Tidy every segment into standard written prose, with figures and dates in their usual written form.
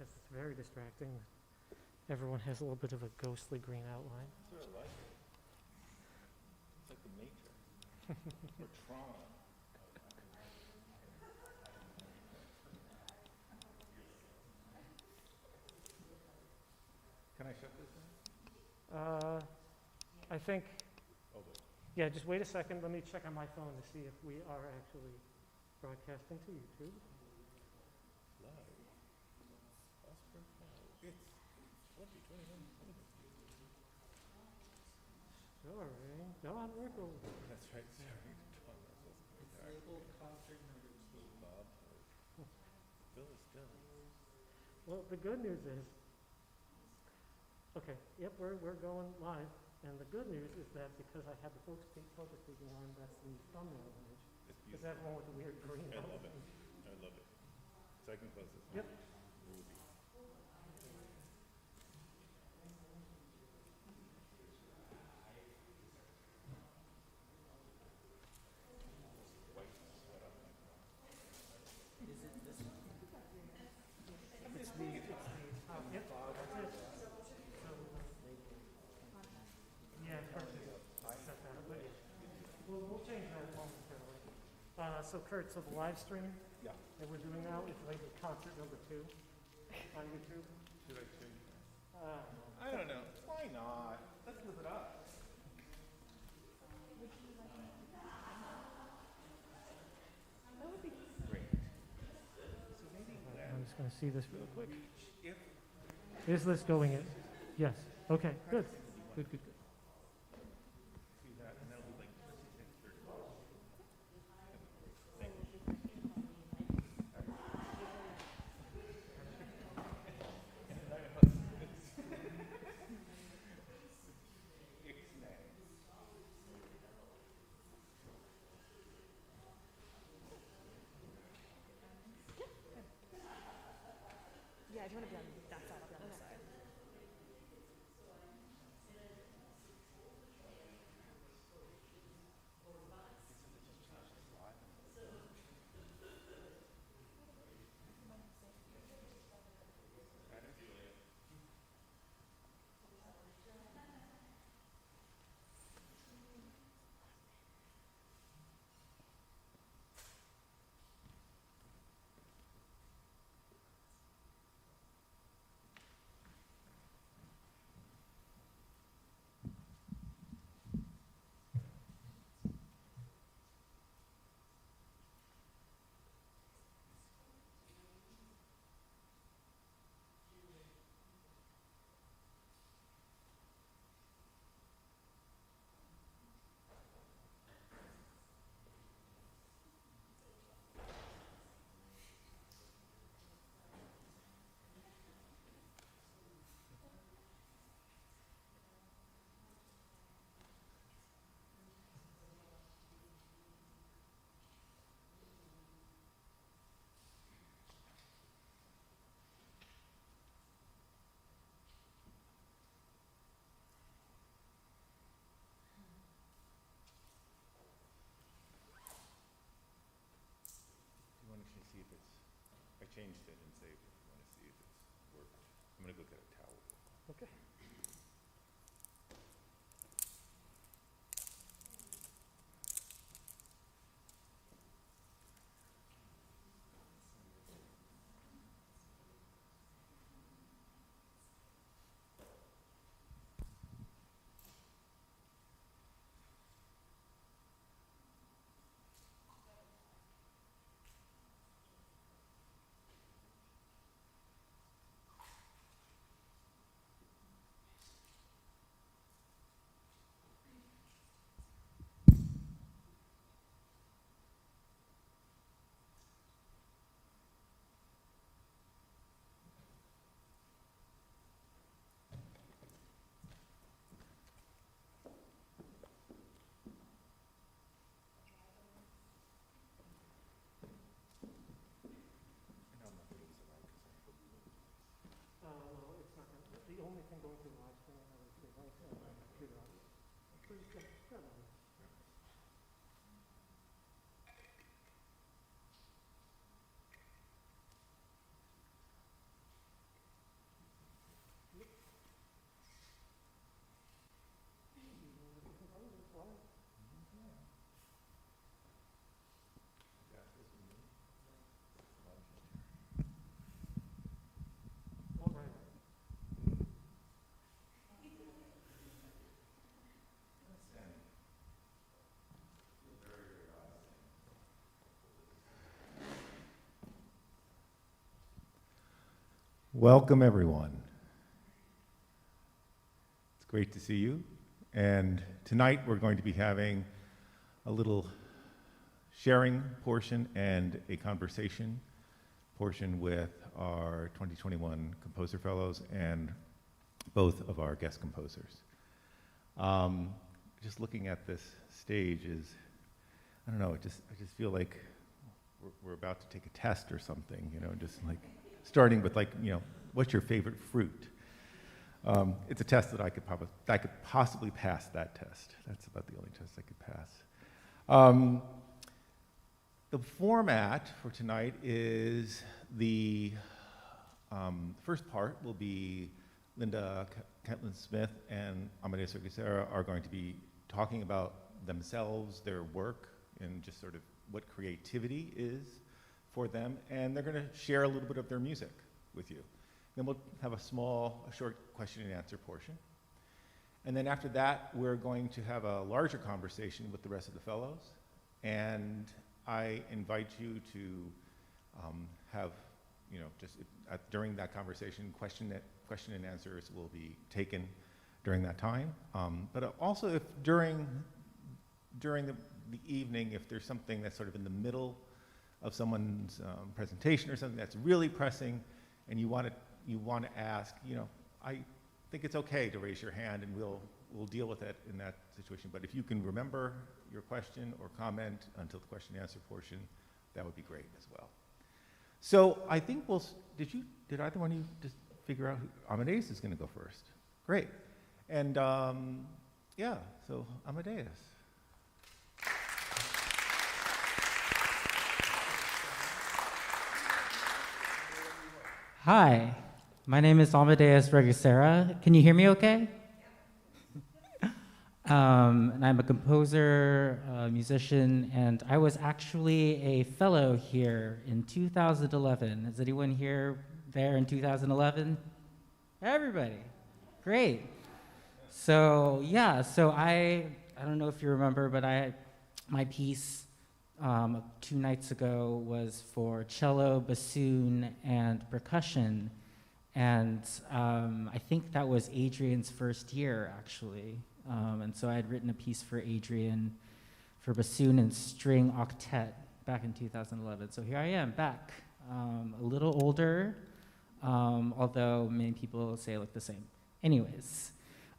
because it's very distracting. Everyone has a little bit of a ghostly green outline. That's what I like it. It's like the Matrix. Or Tron. Can I shut this down? I think, Oh, wait. yeah, just wait a second. Let me check on my phone to see if we are actually broadcasting to YouTube. Live. Oscar Hall. It's 2021. Sorry. Go on, Rickle. That's right, sorry. Tom Russell's Disabled concert number 2. Bob. Phil is still. Well, the good news is, okay, yep, we're going live. And the good news is that because I have the focus speaking on, that's the thumbnail image. It's Is that beautiful. one with the weird green I love outline? it. I love it. So I can close this. Yep. Ruby. White sweat off my brow. Is it this one? It's the, yep, that's it. So, yeah, perfect. Set that up, but we'll change that momentarily. So Kurt, so the live stream Yeah. that we're doing now is labeled concert number 2 on YouTube. Should I change that? I don't know. Why not? Let's move it up. That would be great. So maybe I'm just going to see this real quick. if Is this going in? Yes. Okay, good. Good, good, good. see that, and that'll be like, let's just say 30. Thank you. Yeah, if you want to be on that side, I'll be on this side. You want to see if it's, I changed it and saved it. You want to see if it's worked. I'm going to go get a towel. Okay. And I'm not going to use it loud because I hope you won't. No, it's not going to. The only thing going through the live stream right now is the computer audio. Please come on. Welcome, everyone. It's great to see you. And tonight we're going to be having a little sharing portion and a conversation portion with our 2021 Composer Fellows and both of our guest composers. Just looking at this stage is, I don't know, I just feel like we're about to take a test or something, you know, just like starting with, like, you know, what's your favorite fruit? It's a test that I could possibly pass that test. That's about the only test I could pass. The format for tonight is the first part will be Linda Catlin Smith and Amadeus Reguesera are going to be talking about themselves, their work, and just sort of what creativity is for them, and they're going to share a little bit of their music with you. Then we'll have a short question and answer portion. And then after that, we're going to have a larger conversation with the rest of the fellows. And I invite you to have, you know, just during that conversation, question and answers will be taken during that time. But also, if during the evening, if there's something that's sort of in the middle of someone's presentation or something that's really pressing, and you want to ask, you know, I think it's okay to raise your hand, and we'll deal with it in that situation. But if you can remember your question or comment until the question and answer portion, that would be great as well. So I think did either one of you just figure out who Amadeus is going to go first? Great. And yeah, so Amadeus. Hi, my name is Amadeus Reguesera. Can you hear me okay? And I'm a composer, musician, and I was actually a fellow here in 2011. Is anyone there in 2011? Everybody, great. So yeah, I don't know if you remember, but my piece 2 nights ago was for cello, bassoon, and percussion. And I think that was Adrian's first year, actually. And so I had written a piece for Adrian for bassoon and string octet back in 2011. So here I am, back. A little older, although many people say I look the same. Anyways,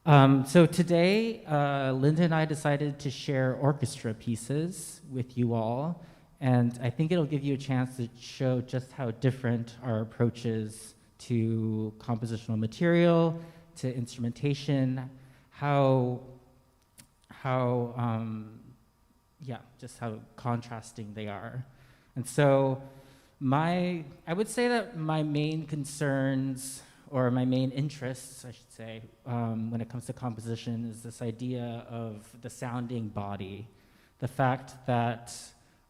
so today, Linda and I decided to share orchestra pieces with you all, and I think it'll give you a chance to show just how different our approaches to compositional material, to instrumentation, just how contrasting they are. And so I would say that my main concerns, or my main interests, I should say, when it comes to composition is this idea of the sounding body, the fact that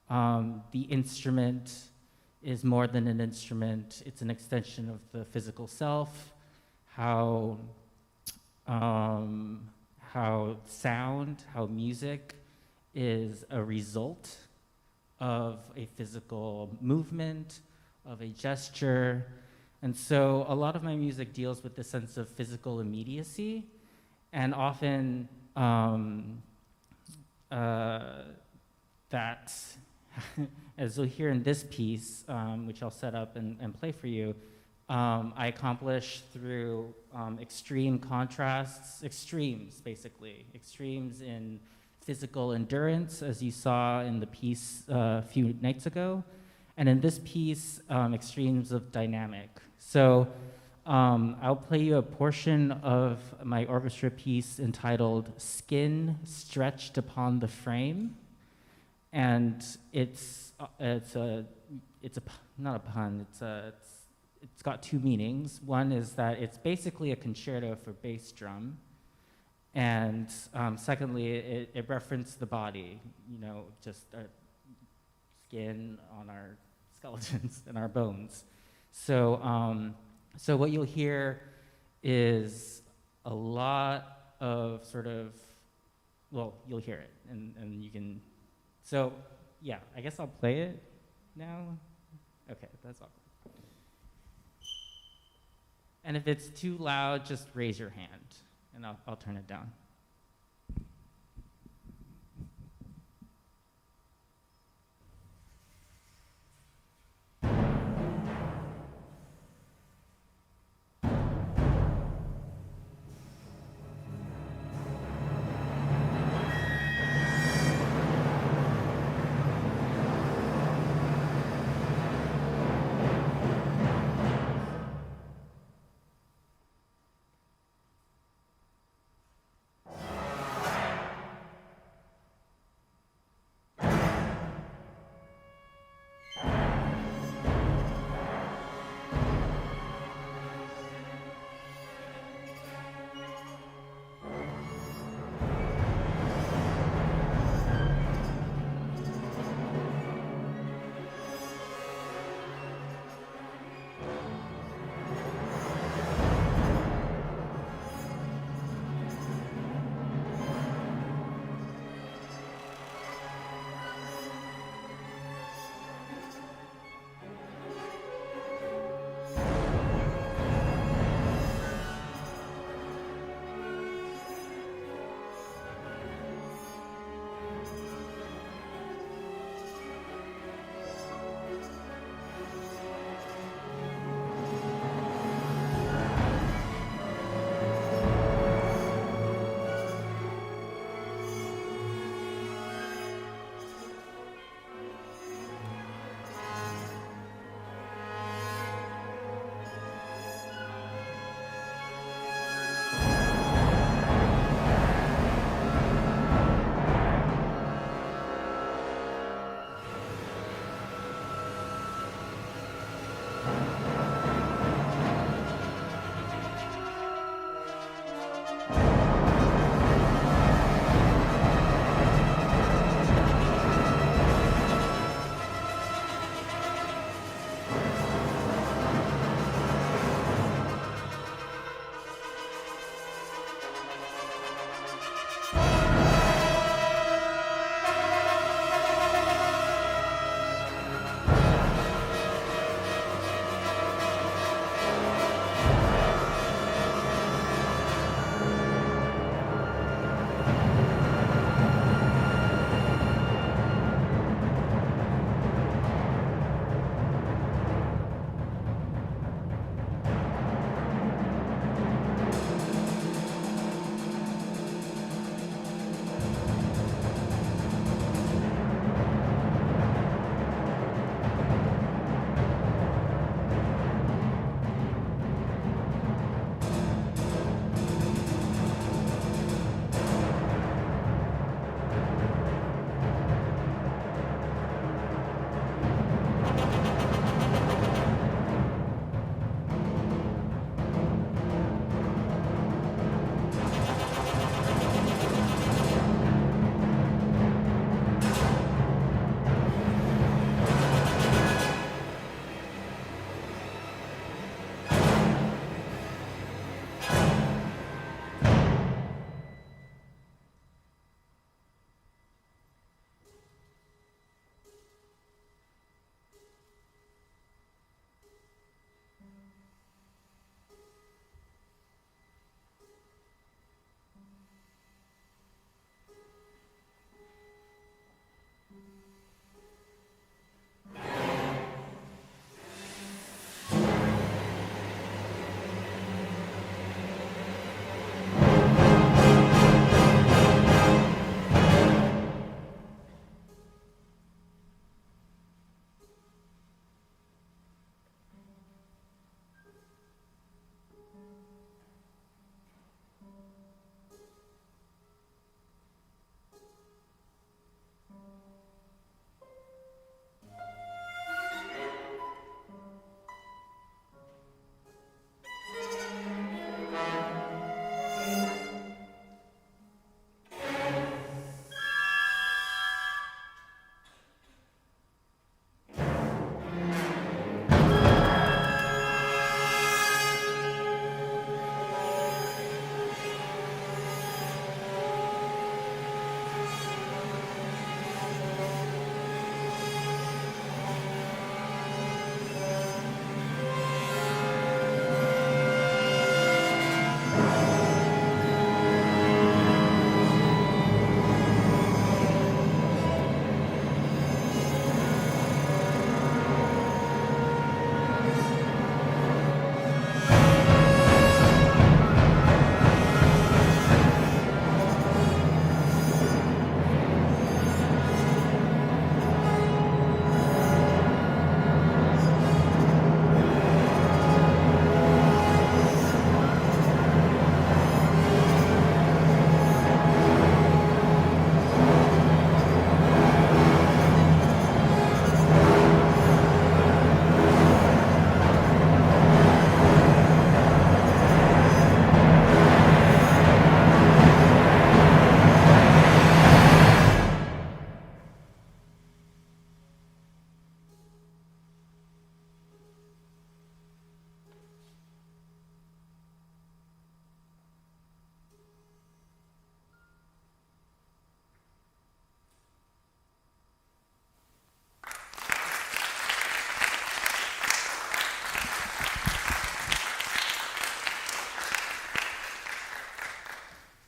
the instrument is more than an instrument, it's an extension of the physical self, how sound, how music is a result of a physical movement, of a gesture. And so a lot of my music deals with the sense of physical immediacy, and often that, as you'll hear in this piece, which I'll set up and play for you, I accomplish through extreme contrasts, extremes in physical endurance, as you saw in the piece a few nights ago, and in this piece, extremes of dynamic. So I'll play you a portion of my orchestra piece entitled Skin Stretched Upon the Frame. And it's not a pun, it's got 2 meanings. One is that it's basically a concerto for bass drum. And secondly, it referenced the body, you know, just our skin on our skeletons and our bones. So what you'll hear is a lot of sort of, well, you'll hear it, and you can, so yeah, I guess I'll play it now. Okay, that's all. And if it's too loud, just raise your hand, and I'll turn it down.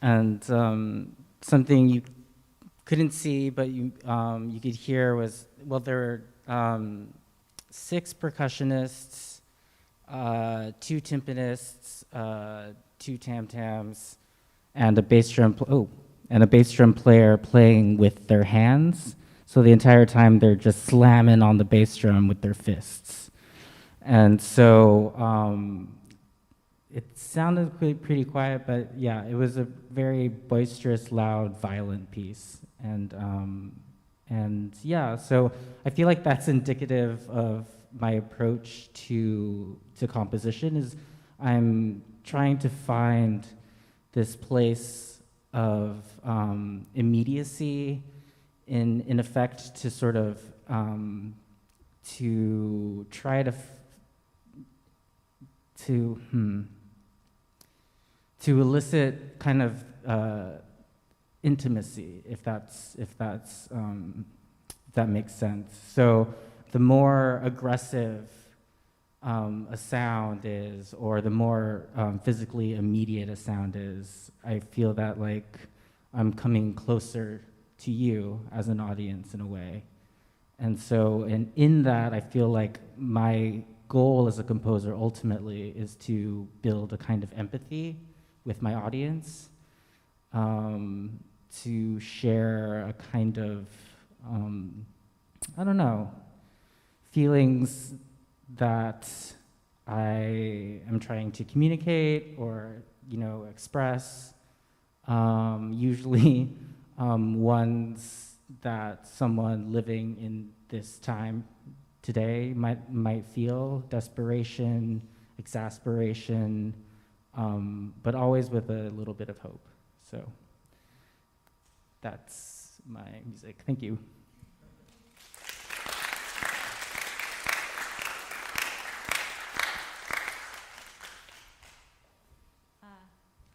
And something you couldn't see, but you could hear was, well, there were 6 percussionists, 2 timpanists, 2 tam-tams, and a bass drum player playing with their hands. So the entire time they're just slamming on the bass drum with their fists. And so it sounded pretty quiet, but yeah, it was a very boisterous, loud, violent piece. And yeah, so I feel like that's indicative of my approach to composition. Is I'm trying to find this place of immediacy in effect to sort of to try to elicit kind of intimacy, if that makes sense. So the more aggressive a sound is, or the more physically immediate a sound is, I feel that like I'm coming closer to you as an audience in a way. And so, and in that, I feel like my goal as a composer ultimately is to build a kind of empathy with my audience, to share a kind of, I don't know, feelings that I am trying to communicate or, express, usually ones that someone living in this time today might feel: desperation, exasperation, but always with a little bit of hope. So that's my music. Thank you.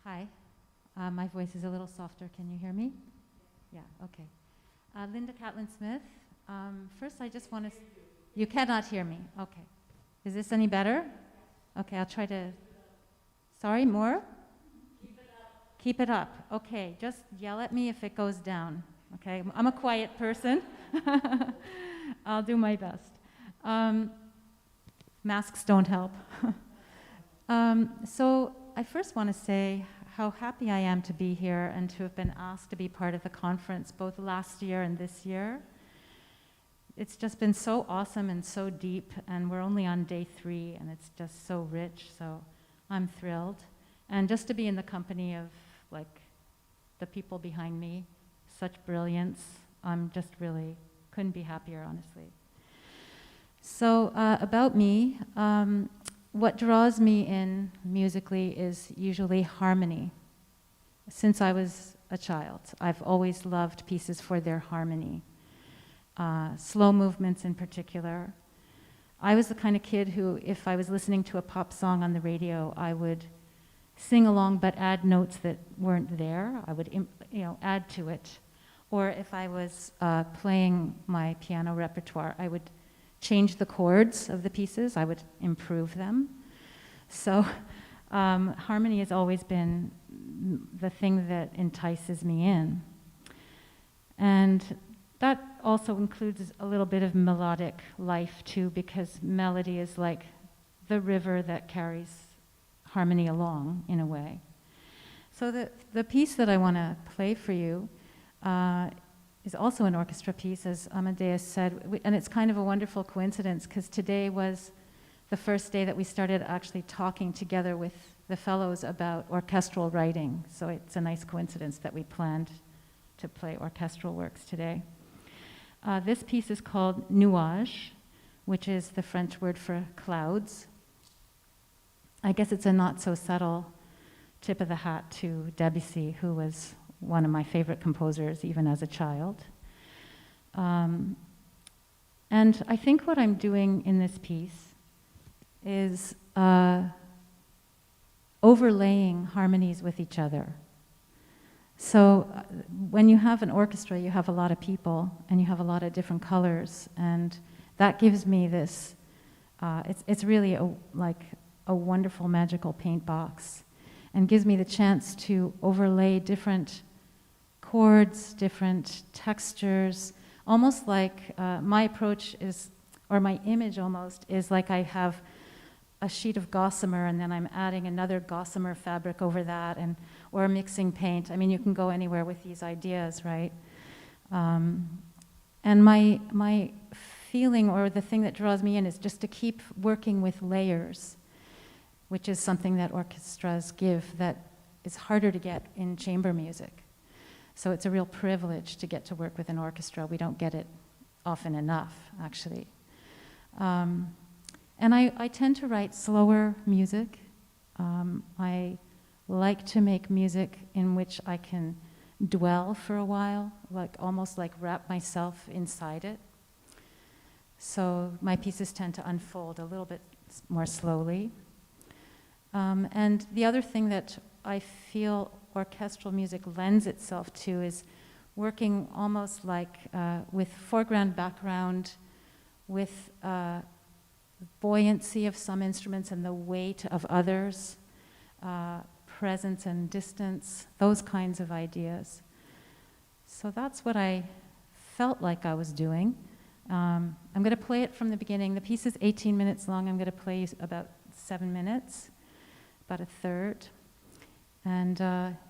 Hi. My voice is a little softer. Can you hear me? Yeah, okay. Linda Catlin Smith. First, I just want to... You cannot hear me. Okay. Is this any better? Okay, I'll try to... Sorry, more? Keep it up. Okay, just yell at me if it goes down. Okay, I'm a quiet person. I'll do my best. Masks don't help. So I first want to say how happy I am to be here and to have been asked to be part of the conference both last year and this year. It's just been so awesome and so deep, and we're only on day 3, and it's just so rich, so I'm thrilled. And just to be in the company of like the people behind me, such brilliance, I'm just really couldn't be happier, honestly. So about me, what draws me in musically is usually harmony. Since I was a child, I've always loved pieces for their harmony. Slow movements in particular. I was the kind of kid who, if I was listening to a pop song on the radio, I would sing along but add notes that weren't there. I would add to it. Or if I was playing my piano repertoire, I would change the chords of the pieces. I would improve them. So harmony has always been the thing that entices me in. And that also includes a little bit of melodic life too, because melody is like the river that carries harmony along in a way. So the piece that I want to play for you is also an orchestra piece, as Amadeus said, and it's kind of a wonderful coincidence because today was the first day that we started actually talking together with the fellows about orchestral writing. So it's a nice coincidence that we planned to play orchestral works today. This piece is called Nuage, which is the French word for clouds. I guess it's a not so subtle tip of the hat to Debussy, who was one of my favorite composers even as a child. And I think what I'm doing in this piece is overlaying harmonies with each other. So when you have an orchestra, you have a lot of people and you have a lot of different colors, and that gives me this, it's really like a wonderful magical paint box. and gives me the chance to overlay different chords, different textures, almost like my approach is, or my image almost, is like I have a sheet of gossamer and then I'm adding another gossamer fabric over that, and or mixing paint. I mean, you can go anywhere with these ideas, right? And my feeling, or the thing that draws me in, is just to keep working with layers, which is something that orchestras give that is harder to get in chamber music. So it's a real privilege to get to work with an orchestra. We don't get it often enough, actually. And I tend to write slower music. I like to make music in which I can dwell for a while, like almost like wrap myself inside it. So my pieces tend to unfold a little bit more slowly. And the other thing that I feel orchestral music lends itself to is working almost like with foreground, background, with buoyancy of some instruments and the weight of others, presence and distance, those kinds of ideas. So that's what I felt like I was doing. I'm going to play it from the beginning. The piece is 18 minutes long. I'm going to play about 7 minutes, about a third. And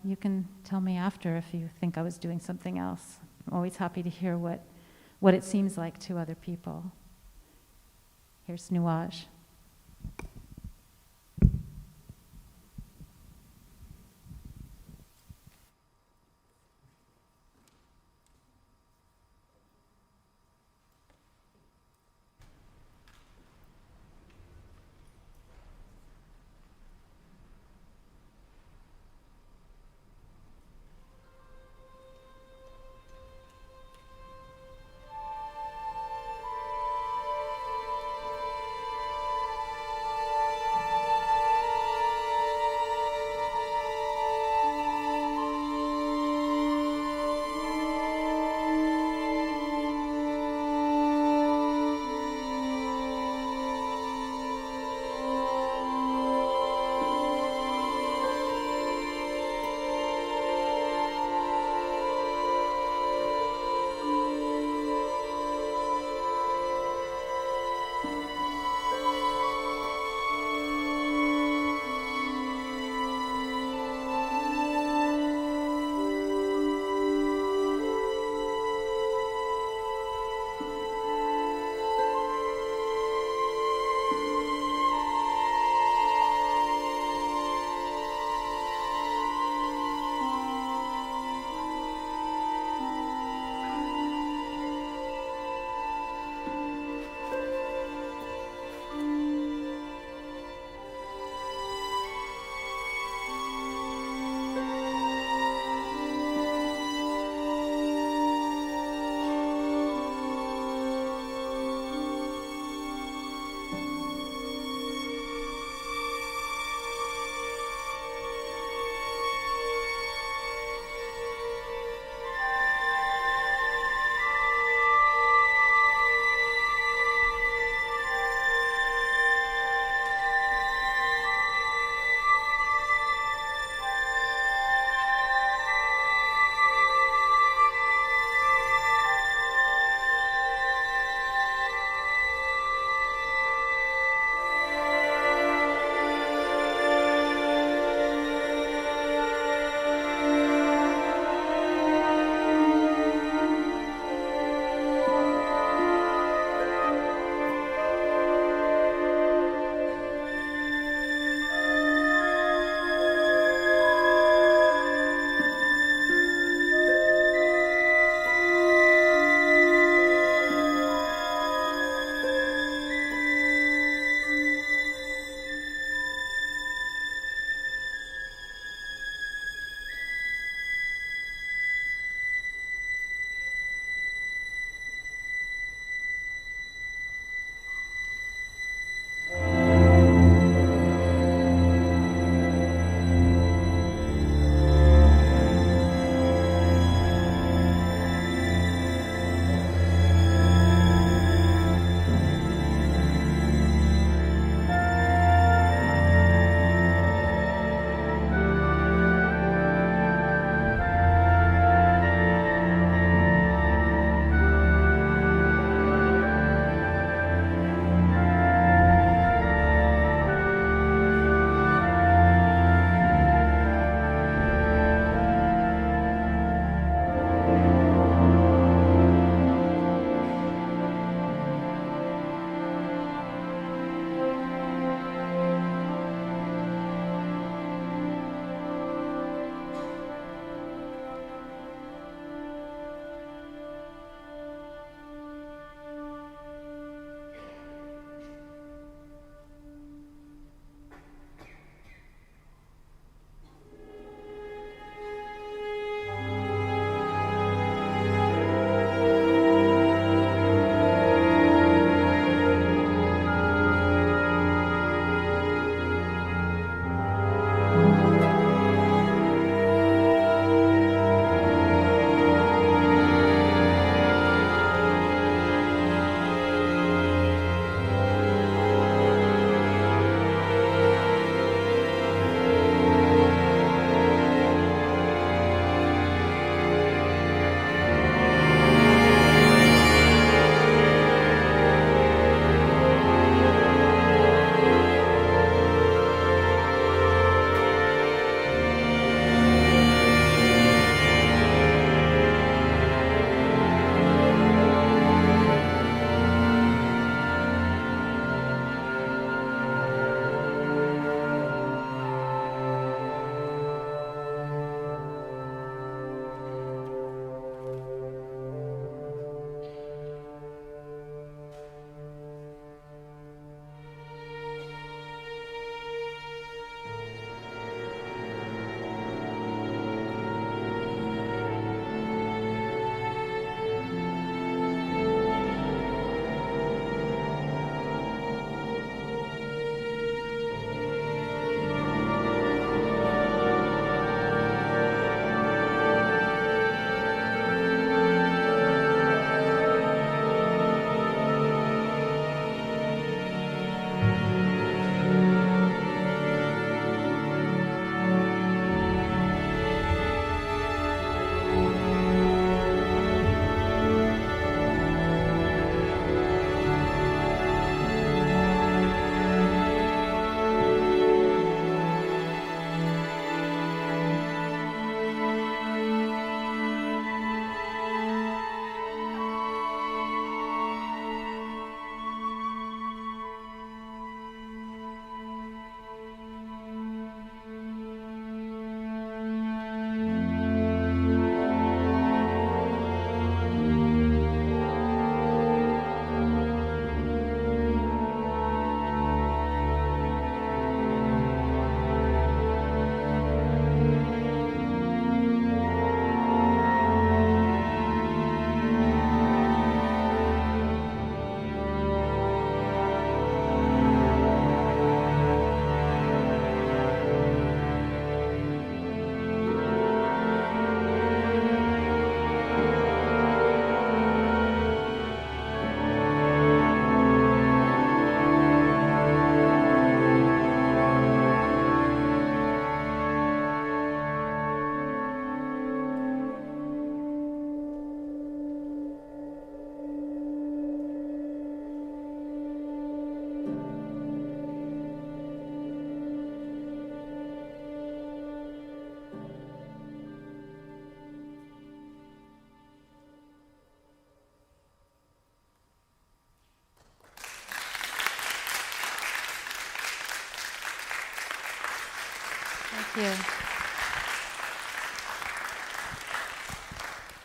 you can tell me after if you think I was doing something else. I'm always happy to hear what it seems like to other people. Here's Nuage. Thank you.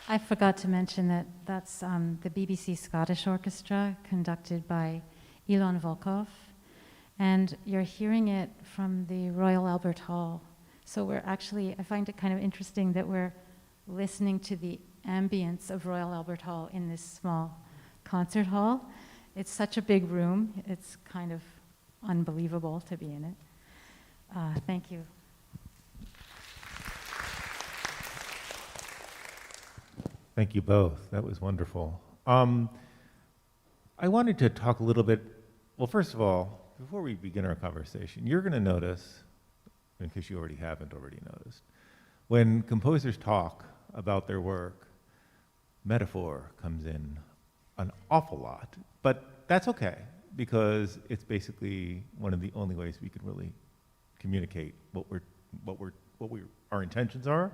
I forgot to mention that that's the BBC Scottish Orchestra conducted by Elon Volkov, and you're hearing it from the Royal Albert Hall. So we're actually, I find it kind of interesting that we're listening to the ambience of Royal Albert Hall in this small concert hall. It's such a big room, it's kind of unbelievable to be in it. Thank you. Thank you both. That was wonderful. I wanted to talk a little bit, well, first of all, before we begin our conversation, you're going to notice, in case you haven't already noticed, when composers talk about their work, metaphor comes in an awful lot. But that's okay, because it's basically one of the only ways we can really communicate what our intentions are,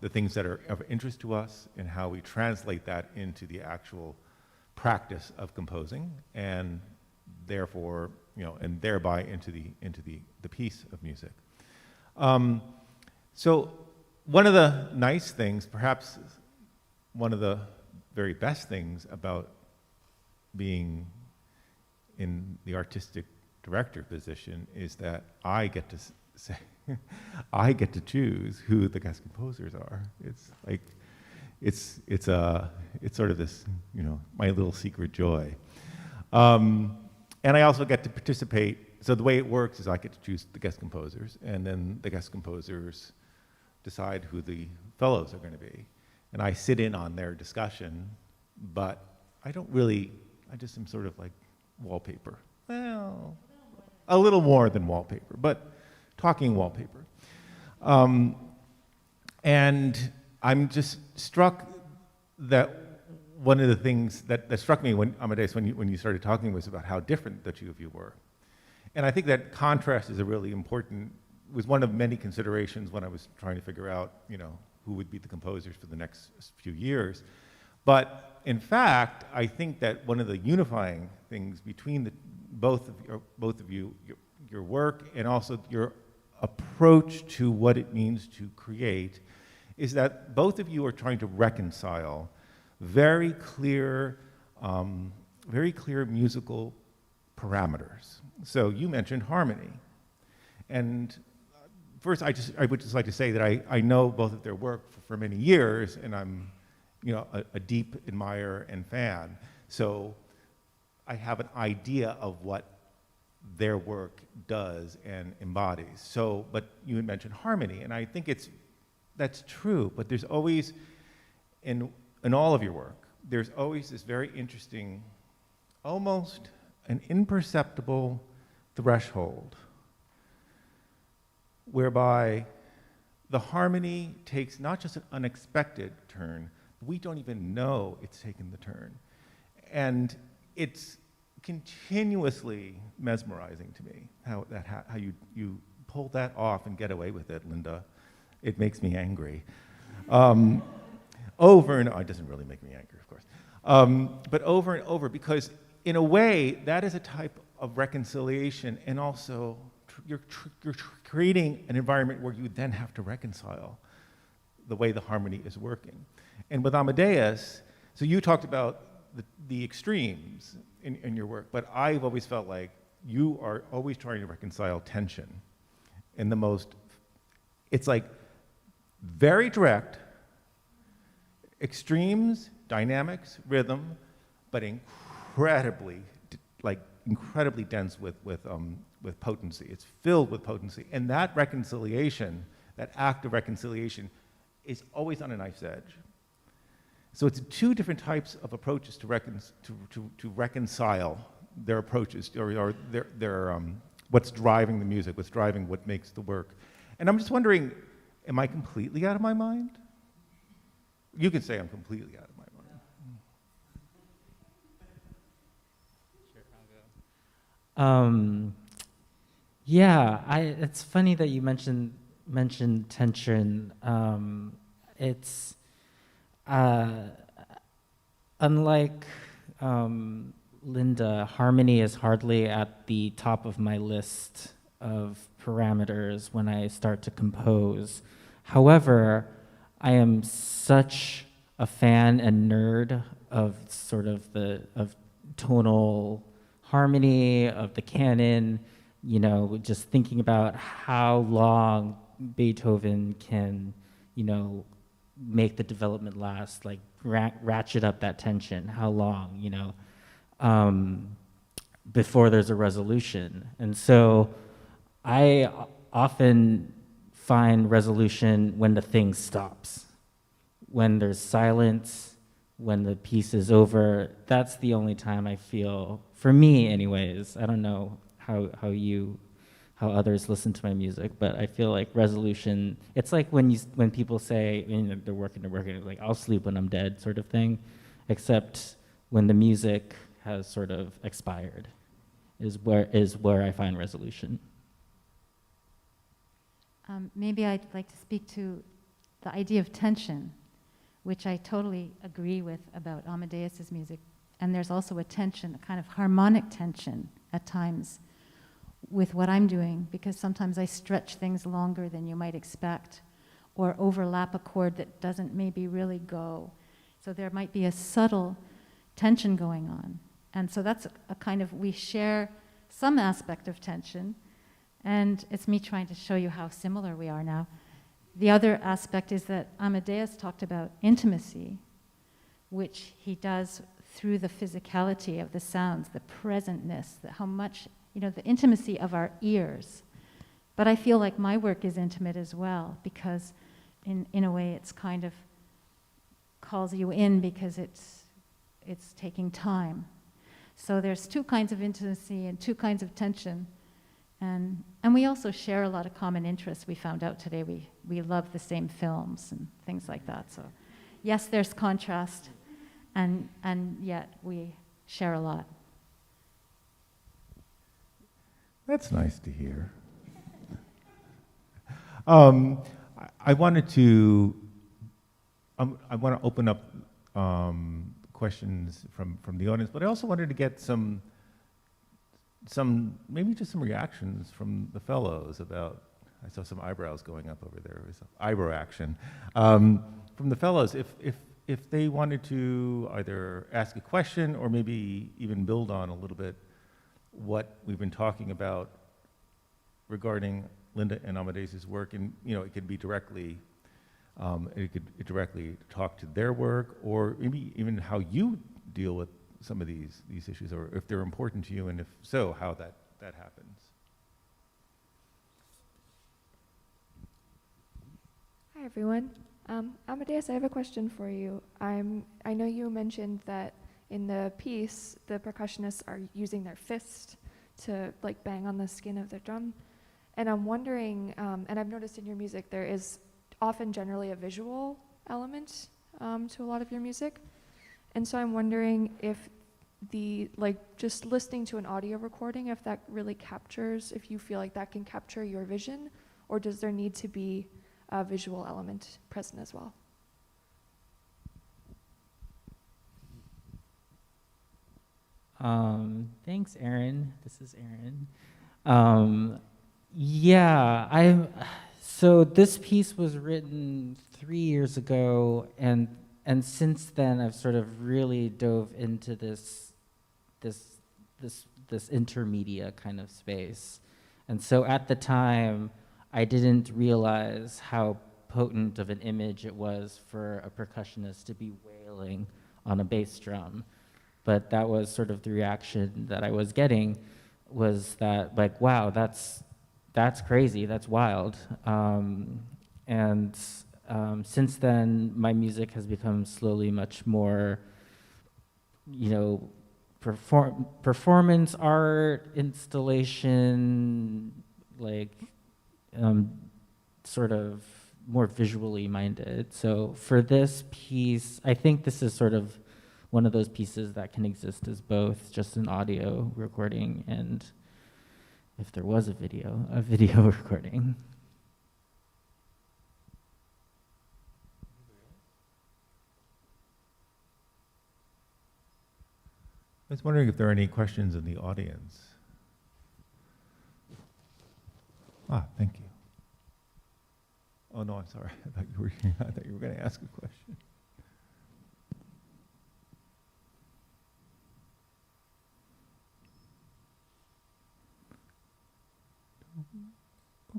the things that are of interest to us, and how we translate that into the actual practice of composing, and therefore, and thereby into the piece of music. So one of the nice things, perhaps one of the very best things about being in the artistic director position is that I get to say, I get to choose who the guest composers are. It's like, it's sort of this, my little secret joy. And I also get to participate. So the way it works is I get to choose the guest composers, and then the guest composers decide who the fellows are going to be. And I sit in on their discussion, but I don't really, I just am sort of like wallpaper. Well, a little more than wallpaper, but talking wallpaper. And I'm just struck that one of the things that struck me when, Amadeus, when you started talking was about how different the two of you were. And I think that contrast is a really important, was one of many considerations when I was trying to figure out, who would be the composers for the next few years. But in fact, I think that one of the unifying things between both of you, your work and also your approach to what it means to create, is that both of you are trying to reconcile very clear musical parameters. So you mentioned harmony. And first, I would just like to say that I know both of their work for many years, and I'm a deep admirer and fan. So I have an idea of what their work does and embodies. So, but you had mentioned harmony, and I think that's true, but there's always, in all of your work, there's always this very interesting, almost an imperceptible threshold whereby the harmony takes not just an unexpected turn, but we don't even know it's taken the turn. And it's continuously mesmerizing to me how you pull that off and get away with it, Linda. It makes me angry. Over and it doesn't really make me angry, of course, but over and over, because in a way that is a type of reconciliation, and also you're creating an environment where you then have to reconcile the way the harmony is working. And with Amadeus, so you talked about the extremes in your work, but I've always felt like you are always trying to reconcile tension in the most, it's like very direct, extremes, dynamics, rhythm, but incredibly dense with potency. It's filled with potency. And that reconciliation, that act of reconciliation, is always on a knife's edge. So it's two different types of approaches to reconcile their approaches, or their what's driving the music, what's driving what makes the work. And I'm just wondering, am I completely out of my mind? You can say I'm completely out of my mind. Sure, yeah, it's funny that you mentioned tension. It's unlike Linda, harmony is hardly at the top of my list of parameters when I start to compose. However, I am such a fan and nerd of sort of of tonal harmony, of the canon, you know, just thinking about how long Beethoven can, you know, make the development last, like ratchet up that tension, how long, you know, before there's a resolution. And so I often find resolution when the thing stops, when there's silence, when the piece is over. That's the only time I feel, for me anyways, I don't know how others listen to my music, but I feel like resolution, it's like when people say, you know, they're working, like, I'll sleep when I'm dead sort of thing, except when the music has sort of expired is where I find resolution. Maybe I'd like to speak to the idea of tension, which I totally agree with about Amadeus's music. And there's also a tension, a kind of harmonic tension at times with what I'm doing, because sometimes I stretch things longer than you might expect, or overlap a chord that doesn't maybe really go. So there might be a subtle tension going on. And so that's a kind of, we share some aspect of tension, and it's me trying to show you how similar we are now. The other aspect is that Amadeus talked about intimacy, which he does through the physicality of the sounds, the presentness, how much, you know, the intimacy of our ears. But I feel like my work is intimate as well, because in a way it's kind of calls you in because it's taking time. So there's two kinds of intimacy and two kinds of tension. And we also share a lot of common interests. We found out today we love the same films and things like that. So yes, there's contrast, and yet we share a lot. That's nice to hear. I wanted to open up questions from the audience, but I also wanted to get some maybe just some reactions from the fellows about. I saw some eyebrows going up over there. It was eyebrow action from the fellows. If they wanted to either ask a question or maybe even build on a little bit what we've been talking about regarding Linda and Amadeus's work, and you know, it could be directly, it could directly talk to their work, or maybe even how you deal with some of these issues, or if they're important to you, and if so, how that happens. Hi everyone. Amadeus, I have a question for you. I know you mentioned that in the piece, the percussionists are using their fist to like bang on the skin of the drum. And I'm wondering, and I've noticed in your music, there is often generally a visual element to a lot of your music. And so I'm wondering if just listening to an audio recording, if that really captures, if you feel like that can capture your vision, or does there need to be a visual element present as well? Thanks, Erin. This is Erin. Yeah, so this piece was written 3 years ago, and since then I've sort of really dove into this intermedia kind of space. And so at the time, I didn't realize how potent of an image it was for a percussionist to be wailing on a bass drum. But that was sort of the reaction that I was getting, was that, like, wow, that's crazy, that's wild. Since then, my music has become slowly much more, you know, performance art, installation, like, sort of more visually minded. So for this piece, I think this is sort of one of those pieces that can exist as both just an audio recording and, if there was a video recording. I was wondering if there are any questions in the audience. Thank you. Oh, no, I'm sorry. I thought you were going to ask a question.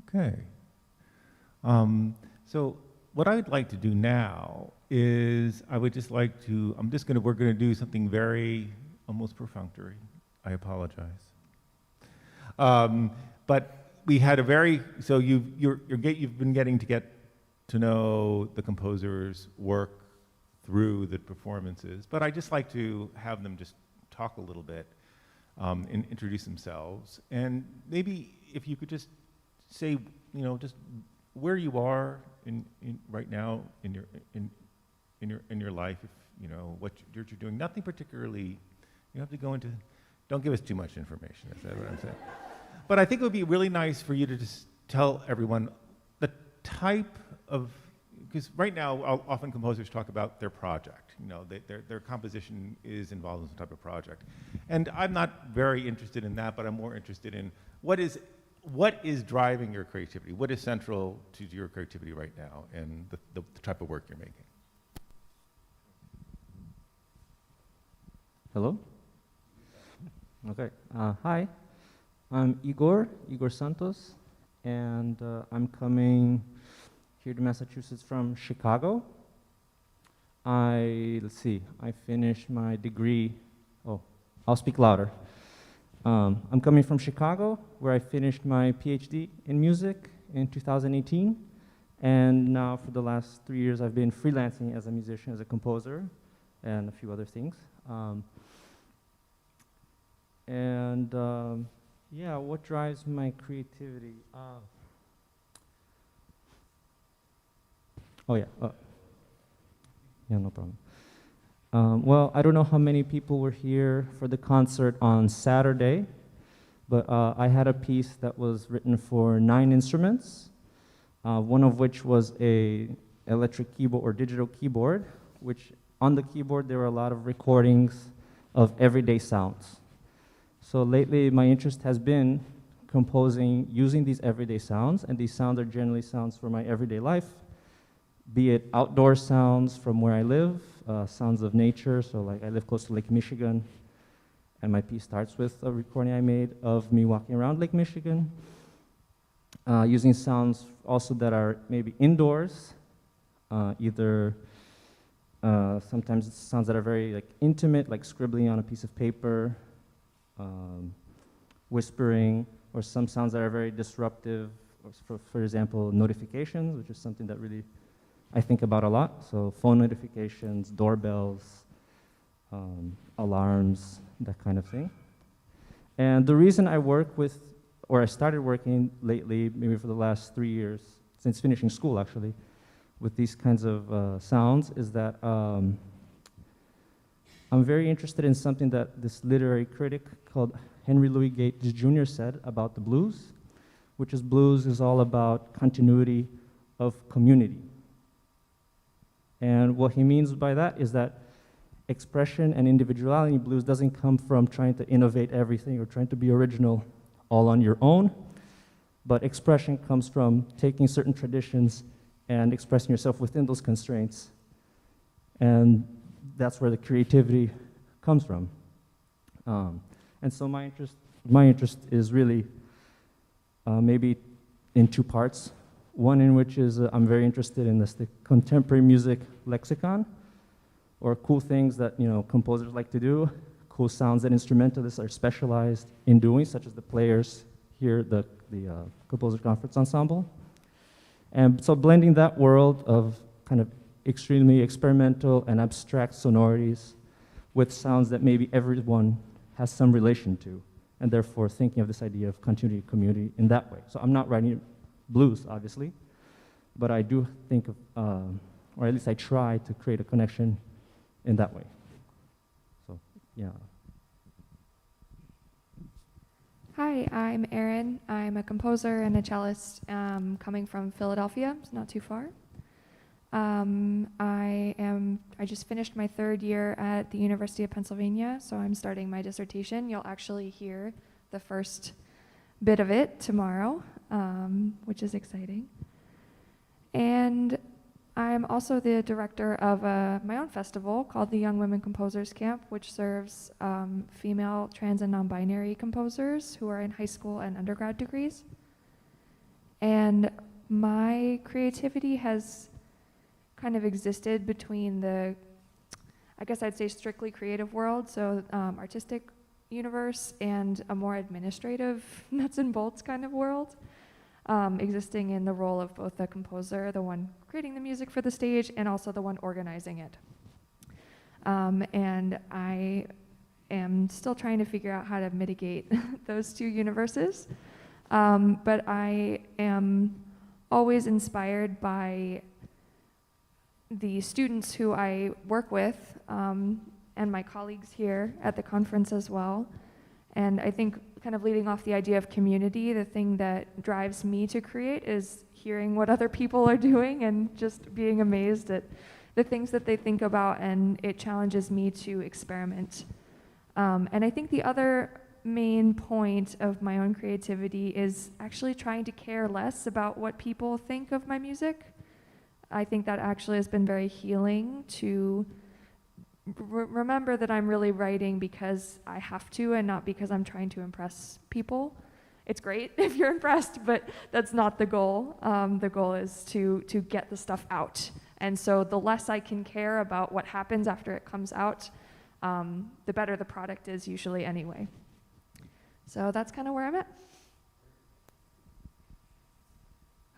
Okay. So what I would like to do now is we're going to do something very, almost perfunctory. I apologize. But we had you've been getting to know the composer's work through the performances, but I just like to have them just talk a little bit and introduce themselves. And maybe if you could just say, just where you are right now in your life, if what you're doing. Nothing particularly. You have to go into. Don't give us too much information. Is that what I'm saying? But I think it would be really nice for you to just tell everyone the type of, because right now often composers talk about their project. Their composition is involved in some type of project, and I'm not very interested in that. But I'm more interested in what is driving your creativity. What is central to your creativity right now, and the type of work you're making. Hello? Okay. Hi. I'm Igor Santos, and I'm coming here to Massachusetts from Chicago. I finished my degree. Oh, I'll speak louder. I'm coming from Chicago, where I finished my PhD in music in 2018, and now for the last 3 years I've been freelancing as a musician, as a composer, and a few other things. What drives my creativity? No problem. Well, I don't know how many people were here for the concert on Saturday, but I had a piece that was written for 9 instruments, one of which was a electric keyboard or digital keyboard, which on the keyboard there were a lot of recordings of everyday sounds. So lately my interest has been composing using these everyday sounds, and these sounds are generally sounds for my everyday life, be it outdoor sounds from where I live, sounds of nature, so like I live close to Lake Michigan, and my piece starts with a recording I made of me walking around Lake Michigan, using sounds also that are maybe indoors, either sometimes it's sounds that are very intimate, like scribbling on a piece of paper, whispering, or some sounds that are very disruptive, or for example, notifications, which is something that really I think about a lot. So phone notifications, doorbells, alarms, that kind of thing. And the reason I I started working lately, maybe for the last 3 years, since finishing school actually, with these kinds of sounds, is that I'm very interested in something that this literary critic called Henry Louis Gates Jr. said about the blues, which is blues is all about continuity of community. And what he means by that is that expression and individuality in blues doesn't come from trying to innovate everything or trying to be original all on your own, but expression comes from taking certain traditions and expressing yourself within those constraints. And that's where the creativity comes from. And so my interest is really maybe in 2 parts. One in which is I'm very interested in the contemporary music lexicon, or cool things that composers like to do, cool sounds that instrumentalists are specialized in doing, such as the players here, the Composer Conference Ensemble. And so blending that world of kind of extremely experimental and abstract sonorities with sounds that maybe everyone has some relation to, and therefore thinking of this idea of continuity, community in that way. So I'm not writing blues, obviously, but I do think of, or at least I try to create a connection in that way. So, yeah. Hi, I'm Erin. I'm a composer and a cellist coming from Philadelphia, it's not too far. I just finished my 3rd year at the University of Pennsylvania, so I'm starting my dissertation. You'll actually hear the first bit of it tomorrow. which is exciting. And I'm also the director of my own festival called the Young Women Composers Camp, which serves female trans and non-binary composers who are in high school and undergrad degrees. And my creativity has kind of existed between the, I guess I'd say, strictly creative world, so artistic universe, and a more administrative nuts and bolts kind of world, existing in the role of both the composer, the one creating the music for the stage, and also the one organizing it. And I am still trying to figure out how to mitigate those two universes. But I am always inspired by the students who I work with, and my colleagues here at the conference as well. And I think, kind of leading off the idea of community, the thing that drives me to create is hearing what other people are doing and just being amazed at the things that they think about, and it challenges me to experiment. And I think the other main point of my own creativity is actually trying to care less about what people think of my music. I think that actually has been very healing to remember that I'm really writing because I have to and not because I'm trying to impress people. It's great if you're impressed, but that's not the goal. The goal is to get the stuff out. And so the less I can care about what happens after it comes out, the better the product is usually anyway. So that's kind of where I'm at.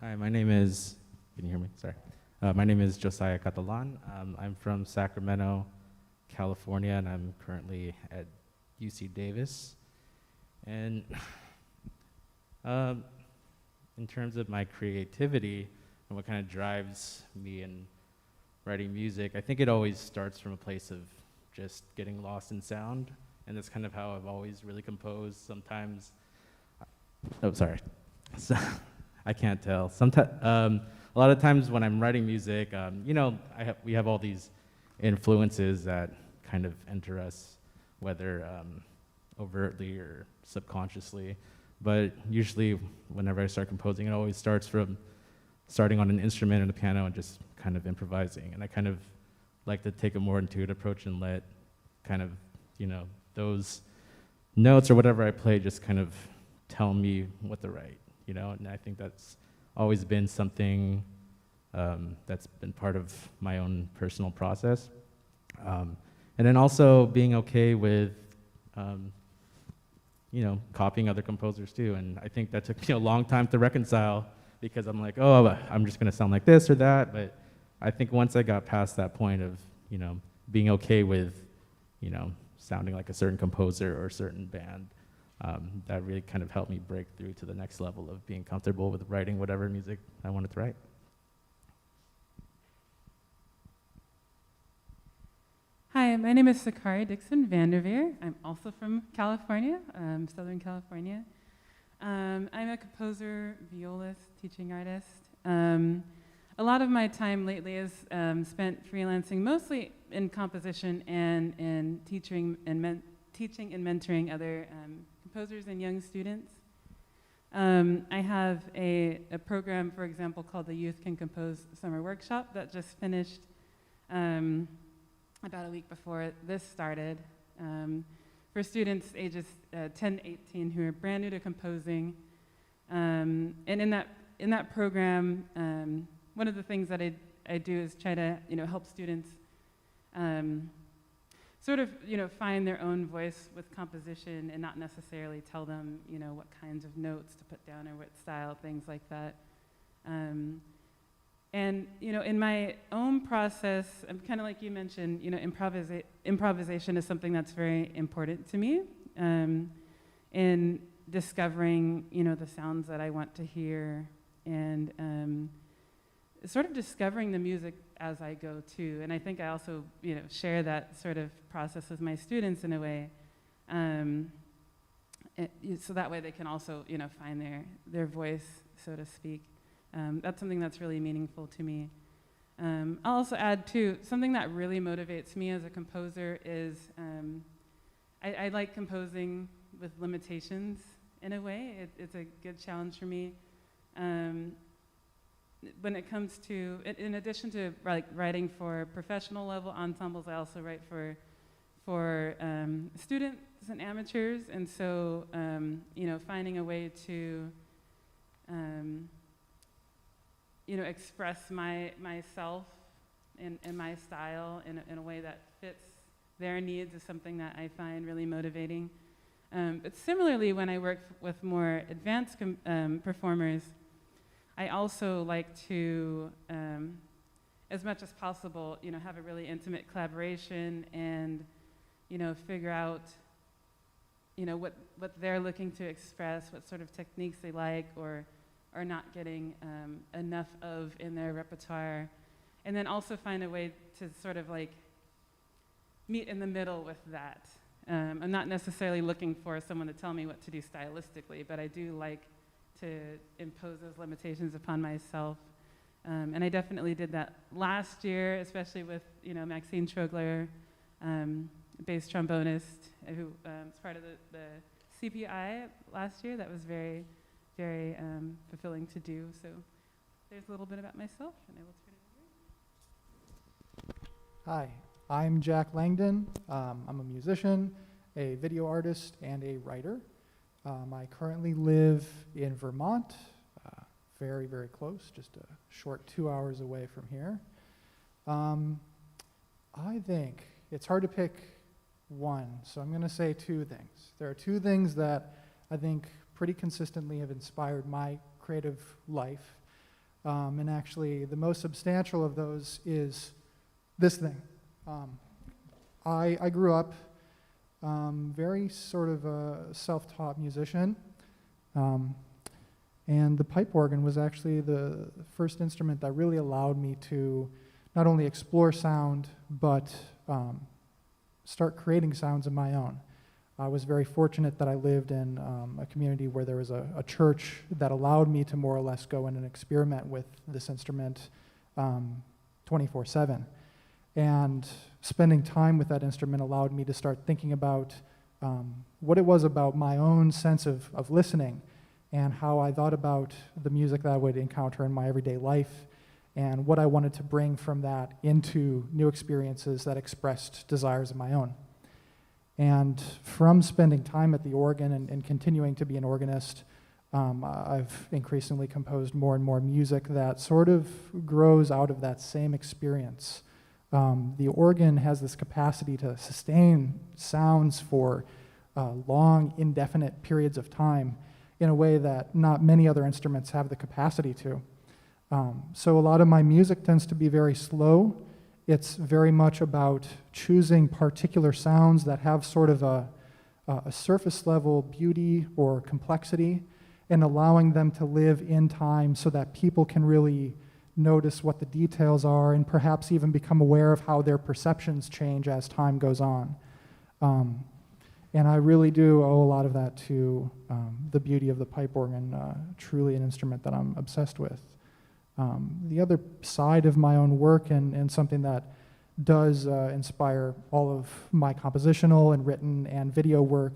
Hi, my name is, can you hear me? Sorry. My name is Josiah Catalan. I'm from Sacramento, California, and I'm currently at UC Davis. And in terms of my creativity and what kind of drives me in writing music, I think it always starts from a place of just getting lost in sound. And that's kind of how I've always really composed. Sometimes, oh, sorry. So, I can't tell. Sometimes, a lot of times when I'm writing music, you know, we have all these influences that kind of enter us, whether overtly or subconsciously. But usually, whenever I start composing, it always starts from starting on an instrument and a piano and just kind of improvising. And I kind of like to take a more intuitive approach and let kind of, you know, those notes or whatever I play just kind of tell me what to write, you know? And I think that's always been something that's been part of my own personal process. And then also being okay with, you know, copying other composers too. And I think that took me a long time to reconcile because I'm like, oh, I'm just gonna sound like this or that. But I think once I got past that point of, you know, being okay with, you know, sounding like a certain composer or a certain band, that really kind of helped me break through to the next level of being comfortable with writing whatever music I wanted to write. Hi, my name is Sakari Dixon Vanderveer. I'm also from California, Southern California. I'm a composer, violist, teaching artist. A lot of my time lately is spent freelancing, mostly in composition and in teaching and mentoring other composers and young students. I have a program, for example, called the Youth Can Compose Summer Workshop that just finished about a week before this started, for students ages 10 to 18 who are brand new to composing. And in that program, one of the things that I do is try to, you know, help students sort of, you know, find their own voice with composition and not necessarily tell them, you know, what kinds of notes to put down or what style, things like that. And, you know, in my own process, kind of like you mentioned, you know, improvisation is something that's very important to me in discovering, you know, the sounds that I want to hear and sort of discovering the music as I go too. And I think I also, you know, share that sort of process with my students in a way. So that way they can also, you know, find their voice, so to speak. That's something that's really meaningful to me. I'll also add too, something that really motivates me as a composer is I like composing with limitations in a way. It's a good challenge for me. When it comes to, in addition to like writing for professional level ensembles, I also write for students and amateurs, and so finding a way to express myself and my style in a way that fits their needs is something that I find really motivating. But similarly, when I work with more advanced performers, I also like to, as much as possible, have a really intimate collaboration and, figure out, what they're looking to express, what sort of techniques they like or are not getting enough of in their repertoire, and then also find a way to sort of like meet in the middle with that. I'm not necessarily looking for someone to tell me what to do stylistically, but I do like to impose those limitations upon myself. And I definitely did that last year, especially with Maxine Trogler, bass trombonist, who was part of the CPI last year. That was very, very fulfilling to do. So there's a little bit about myself, and I will turn it over. Hi, I'm Jack Langdon. I'm a musician, a video artist, and a writer. I currently live in Vermont, very, very close, just a short 2 hours away from here. I think it's hard to pick one, so I'm going to say two things. There are two things that I think pretty consistently have inspired my creative life. And actually, the most substantial of those is this thing. I grew up very sort of a self-taught musician, and the pipe organ was actually the first instrument that really allowed me to not only explore sound, but start creating sounds of my own. I was very fortunate that I lived in a community where there was a church that allowed me to more or less go in and experiment with this instrument 24/7. And spending time with that instrument allowed me to start thinking about what it was about my own sense of listening and how I thought about the music that I would encounter in my everyday life and what I wanted to bring from that into new experiences that expressed desires of my own. And from spending time at the organ and continuing to be an organist, I've increasingly composed more and more music that sort of grows out of that same experience. The organ has this capacity to sustain sounds for long, indefinite periods of time in a way that not many other instruments have the capacity to. So a lot of my music tends to be very slow. It's very much about choosing particular sounds that have sort of a surface level beauty or complexity and allowing them to live in time so that people can really notice what the details are and perhaps even become aware of how their perceptions change as time goes on. And I really do owe a lot of that to the beauty of the pipe organ, truly an instrument that I'm obsessed with. The other side of my own work and something that does inspire all of my compositional and written and video work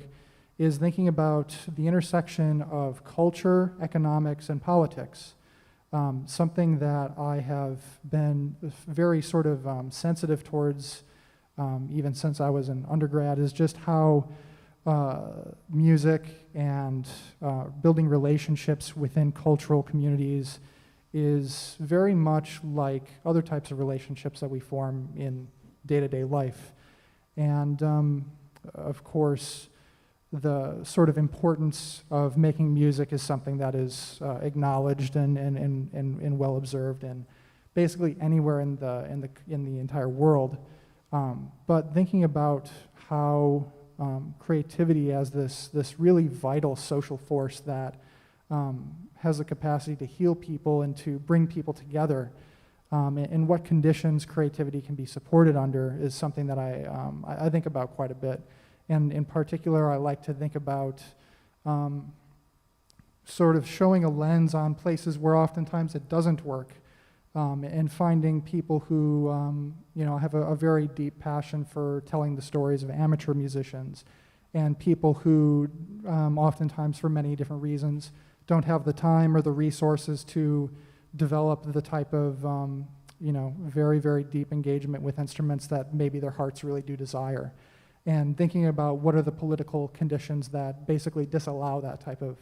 is thinking about the intersection of culture, economics, and politics. Something that I have been very sort of sensitive towards even since I was an undergrad is just how music and building relationships within cultural communities is very much like other types of relationships that we form in day-to-day life. And of course, the sort of importance of making music is something that is acknowledged and well observed and basically anywhere in the entire world. But thinking about how creativity as this really vital social force that has the capacity to heal people and to bring people together, and what conditions creativity can be supported under is something that I think about quite a bit. And in particular, I like to think about sort of showing a lens on places where oftentimes it doesn't work, and finding people who have a very deep passion for telling the stories of amateur musicians, and people who oftentimes, for many different reasons, don't have the time or the resources to develop the type of very, very deep engagement with instruments that maybe their hearts really do desire. And thinking about what are the political conditions that basically disallow that type of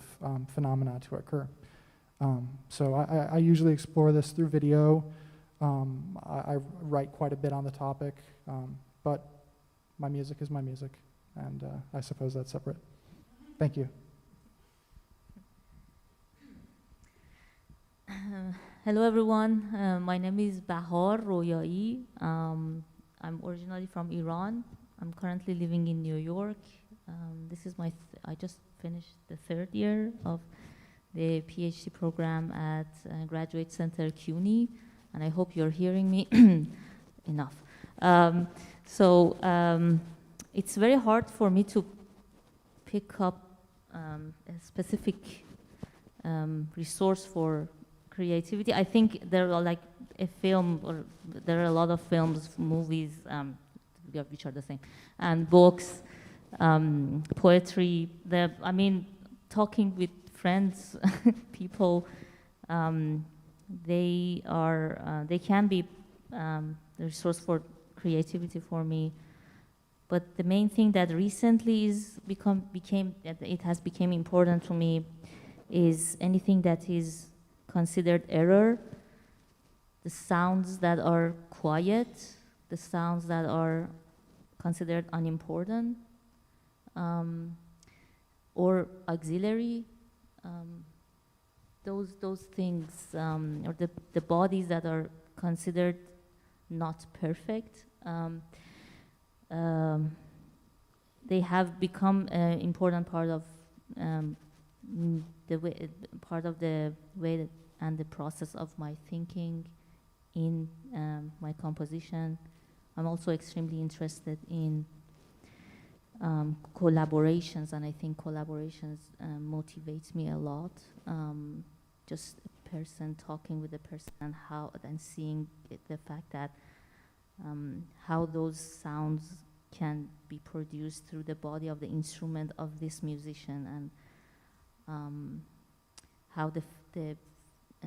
phenomena to occur. So I usually explore this through video. I write quite a bit on the topic, but my music is my music, and I suppose that's separate. Thank you. Hello everyone, my name is Bahar Royali. I'm originally from Iran. I'm currently living in New York. This is I just finished the 3rd year of the PhD program at Graduate Center CUNY, and I hope you're hearing me enough. It's very hard for me to pick up a specific resource for creativity. I think there are like a film, or there are a lot of films, movies, which are the same, and books, poetry. Talking with friends, people, they can be the resource for creativity for me. But the main thing that recently has become important to me is anything that is considered error, the sounds that are quiet, the sounds that are considered unimportant, or auxiliary, those things, or the bodies that are considered not perfect, they have become an important part of the way and the process of my thinking in my composition. I'm also extremely interested in collaborations, and I think collaborations motivates me a lot. Just a person talking with a person, and seeing the fact that how those sounds can be produced through the body of the instrument of this musician, and how the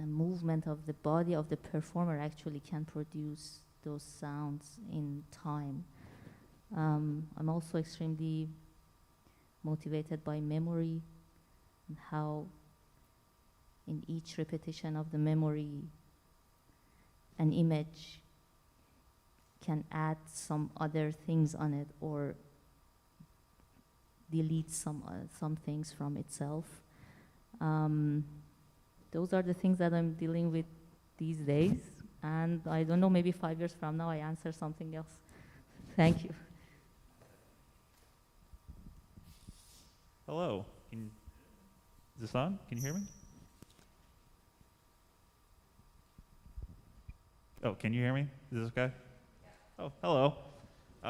movement of the body of the performer actually can produce those sounds in time. I'm also extremely motivated by memory, and how in each repetition of the memory, an image can add some other things on it, or delete some things from itself. Those are the things that I'm dealing with these days, and I don't know, maybe 5 years from now I answer something else. Thank you. Hello, is this on? Can you hear me? Oh, can you hear me? Is this okay? Oh, hello.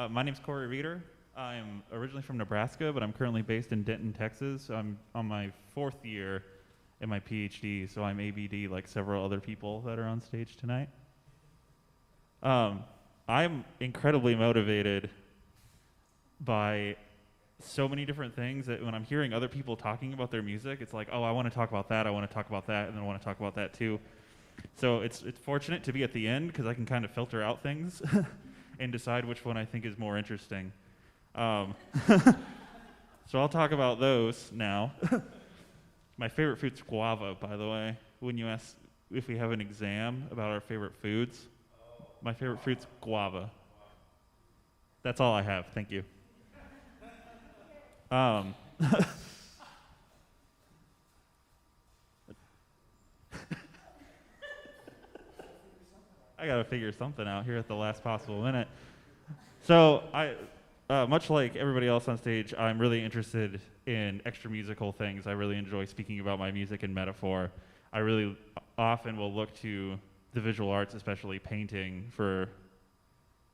My name's Cory Reader. I'm originally from Nebraska, but I'm currently based in Denton, Texas. I'm on my 4th year in my PhD, so I'm ABD like several other people that are on stage tonight. I'm incredibly motivated by so many different things that when I'm hearing other people talking about their music, it's like, oh, I want to talk about that, I want to talk about that, and then I want to talk about that too. So it's fortunate to be at the end, because I can kind of filter out things and decide which one I think is more interesting. So I'll talk about those now. My favorite food's guava, by the way. When you ask if we have an exam about our favorite foods, my favorite fruit's guava. That's all I have. Thank you. I gotta figure something out here at the last possible minute. So much like everybody else on stage, I'm really interested in extra musical things. I really enjoy speaking about my music and metaphor. I really often will look to the visual arts, especially painting, for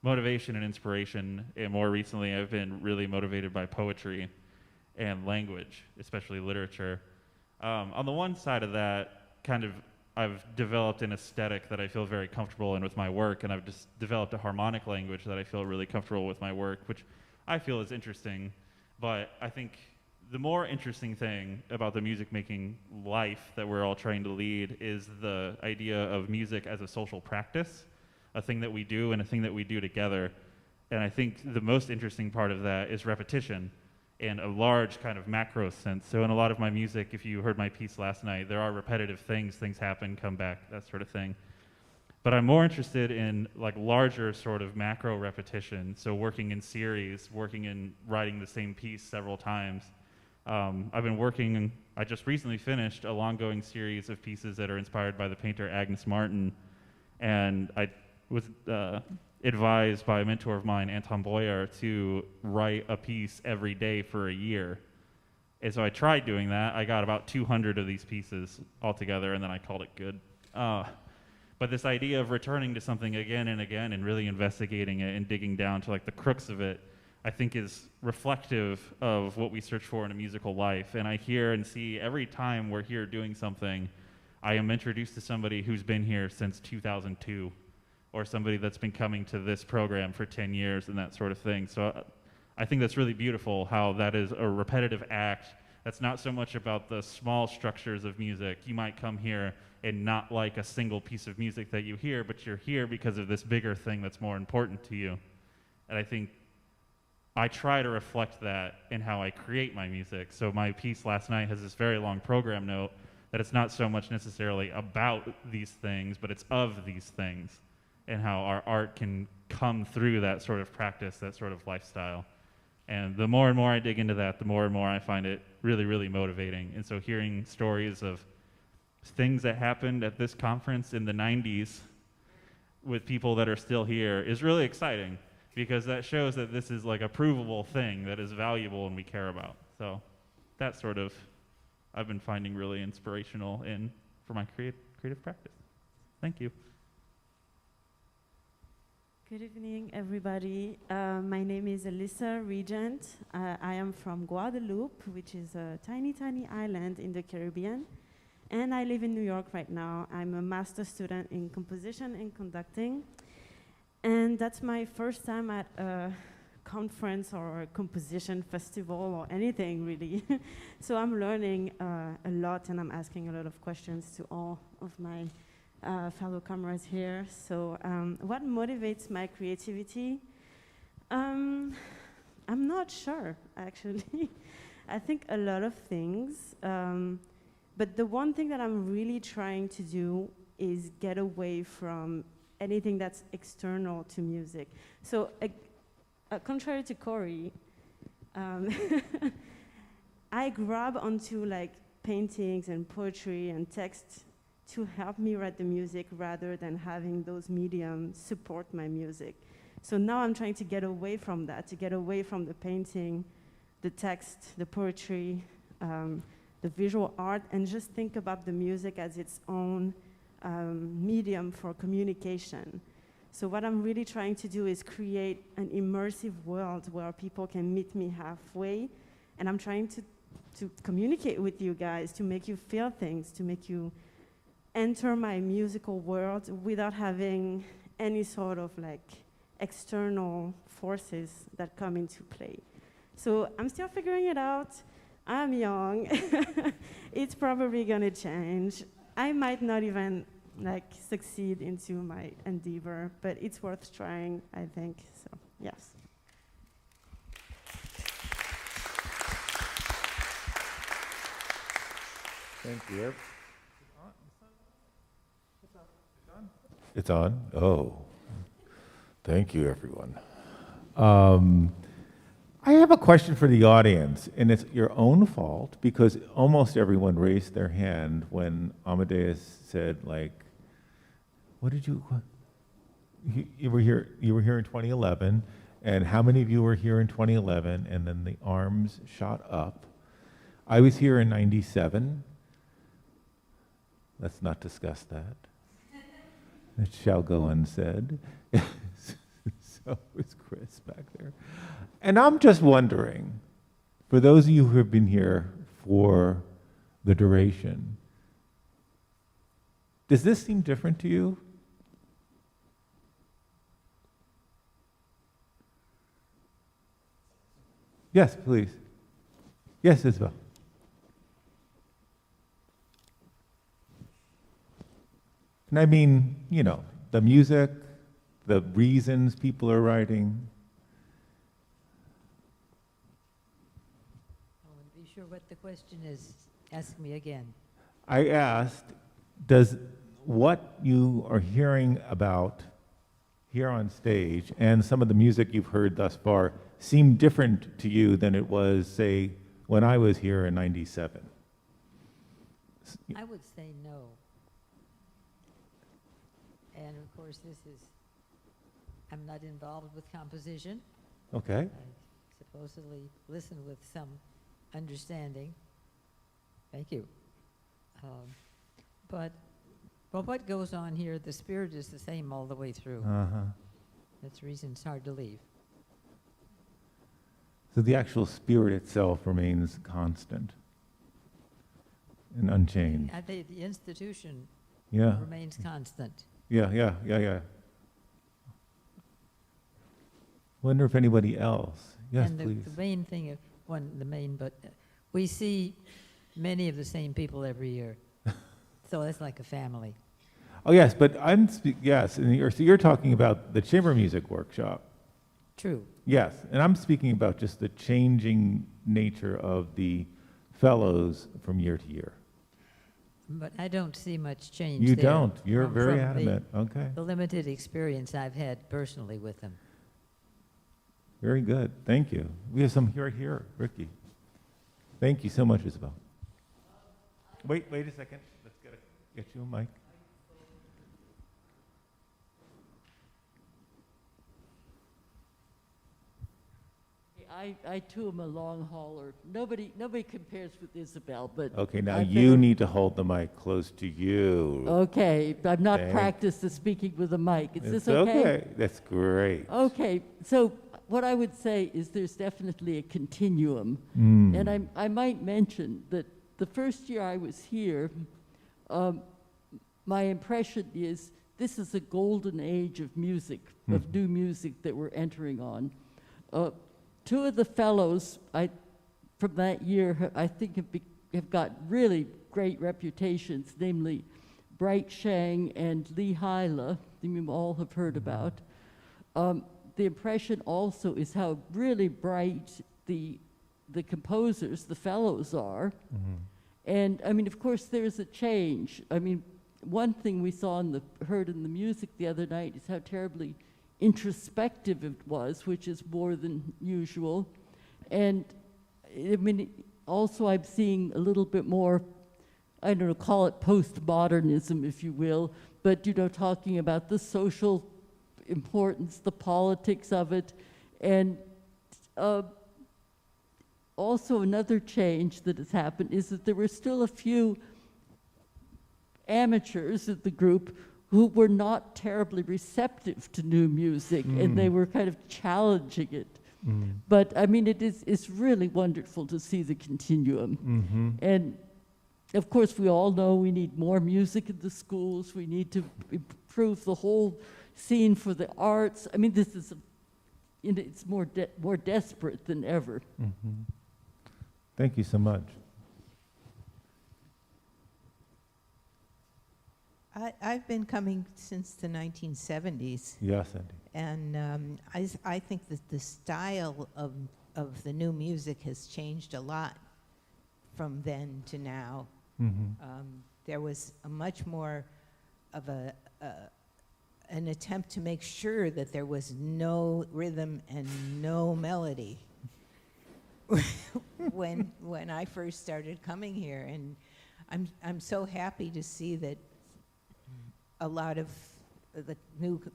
motivation and inspiration. And more recently, I've been really motivated by poetry and language, especially literature. On the one side of that, I've developed an aesthetic that I feel very comfortable in with my work, and I've just developed a harmonic language that I feel really comfortable with my work, which I feel is interesting. But I think the more interesting thing about the music making life that we're all trying to lead is the idea of music as a social practice, a thing that we do and a thing that we do together. And I think the most interesting part of that is repetition in a large kind of macro sense. So in a lot of my music, if you heard my piece last night, there are repetitive things happen, come back, that sort of thing. But I'm more interested in like larger sort of macro repetition. So working in series, working in writing the same piece several times. I've been working, I just recently finished a long-going series of pieces that are inspired by the painter Agnes Martin. And I was advised by a mentor of mine, Anton Boyer, to write a piece every day for a year. And so I tried doing that. I got about 200 of these pieces altogether, and then I called it good. But this idea of returning to something again and again and really investigating it and digging down to like the crux of it, I think is reflective of what we search for in a musical life. And I hear and see every time we're here doing something, I am introduced to somebody who's been here since 2002, or somebody that's been coming to this program for 10 years and that sort of thing. So I think that's really beautiful how that is a repetitive act. That's not so much about the small structures of music. You might come here and not like a single piece of music that you hear, but you're here because of this bigger thing that's more important to you. And I think I try to reflect that in how I create my music. So my piece last night has this very long program note that it's not so much necessarily about these things, but it's of these things, and how our art can come through that sort of practice, that sort of lifestyle. And the more and more I dig into that, the more and more I find it really, really motivating. And so hearing stories of things that happened at this conference in the 90s with people that are still here is really exciting, because that shows that this is like a provable thing that is valuable and we care about. So that sort of, I've been finding really inspirational for my creative practice. Thank you. Good evening, everybody. My name is Elisa Regent. I am from Guadeloupe, which is a tiny, tiny island in the Caribbean. And I live in New York right now. I'm a master's student in composition and conducting. And that's my first time at a conference or a composition festival or anything, really. So I'm learning a lot, and I'm asking a lot of questions to all of my fellow comrades here. So what motivates my creativity? I'm not sure, actually. I think a lot of things. But the one thing that I'm really trying to do is get away from anything that's external to music. So contrary to Cory, I grab onto like paintings and poetry and text to help me write the music rather than having those mediums support my music. So now I'm trying to get away from that, to get away from the painting, the text, the poetry, the visual art, and just think about the music as its own medium for communication. So what I'm really trying to do is create an immersive world where people can meet me halfway, and I'm trying to communicate with you guys, to make you feel things, to make you enter my musical world without having any sort of like external forces that come into play. So I'm still figuring it out. I'm young. It's probably gonna change. I might not even like succeed into my endeavor, but it's worth trying, I think. So yes. Thank you. It's on? Oh. Thank you, everyone. I have a question for the audience, and it's your own fault, because almost everyone raised their hand when Amadeus said, like, what did you were here in 2011, and how many of you were here in 2011? And then the arms shot up. I was here in 97. Let's not discuss that. It shall go unsaid. So is Chris back there. And I'm just wondering, for those of you who have been here for the duration, does this seem different to you? Yes, please. Yes, Isabel. And I mean, you know, the music, the reasons people are writing. I want to be sure what the question is. Ask me again. I asked, does what you are hearing about here on stage and some of the music you've heard thus far seem different to you than it was, say, when I was here in '97? I would say no. And of course, I'm not involved with composition. Okay. I supposedly listen with some understanding. Thank you. But what goes on here, the spirit is the same all the way through. Uh-huh. That's the reason it's hard to leave. So the actual spirit itself remains constant and unchanged. I think the institution Yeah. remains constant. Yeah. Wonder if anybody else. Yes, and please. the main thing, we see many of the same people every year. So it's like a family. Oh, yes, but yes, and so you're talking about the chamber music workshop. True. Yes, and I'm speaking about just the changing nature of the fellows from year to year. But I don't see much change You there don't. You're from very the- adamant. Okay. The limited experience I've had personally with them. Very good. Thank you. We have some right here, Ricky. Thank you so much, Isabel. Wait a second. Let's get you a mic. I too am a long hauler. Nobody compares with Isabel, but Okay, now I've you been- need to hold the mic close to you. Okay, I'm not Okay. practiced at speaking with a mic. Is It's this okay? okay. That's great. Okay, so what I would say is there's definitely a continuum. Mm. And I might mention that the first year I was here, my impression is this is a golden age of music, of new music that we're entering on. Two of the fellows from that year, I think, have got really great reputations, namely Bright Shang and Lee Hyla, whom you all have heard about. The impression also is how really bright the composers, the fellows are. Mhm. And I mean, of course, there is a change. I mean, one thing we heard in the music the other night is how terribly introspective it was, which is more than usual. And I mean, also I'm seeing a little bit more, I don't know, call it postmodernism, if you will, but, you know, talking about the social importance, the politics of it. And also another change that has happened is that there were still a few amateurs at the group who were not terribly receptive to new music, and they were kind of challenging it. But I mean, it's really wonderful to see the continuum. And of course, we all know we need more music in the schools. We need to improve the whole scene for the arts. I mean, this is, it's more desperate than ever. Thank you so much. I've been coming since the 1970s. Yes, Andy. And I think that the style of the new music has changed a lot from then to now. There was a much more of an attempt to make sure that there was no rhythm and no melody when I first started coming here. And I'm so happy to see that a lot of the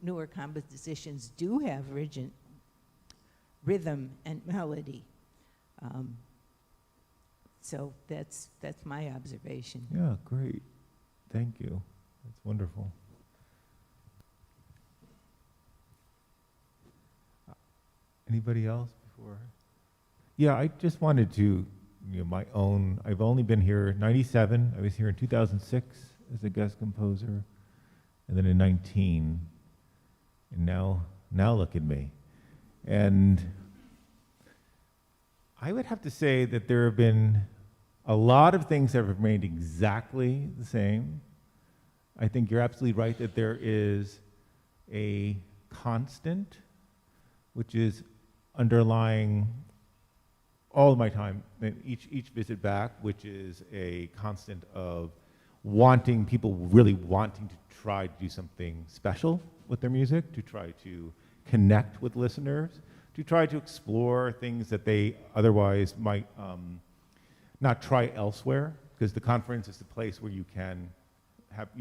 newer compositions do have rhythm and melody. So that's my observation. Yeah, great. Thank you. That's wonderful. Anybody else before? Yeah, I just wanted to, I've only been here 97. I was here in 2006 as a guest composer, and then in 19, and now look at me. And I would have to say that there have been a lot of things that have remained exactly the same. I think you're absolutely right that there is a constant, which is underlying all of my time, each visit back, which is a constant of people really wanting to try to do something special with their music, to try to connect with listeners, to try to explore things that they otherwise might not try elsewhere, because the conference is the place where you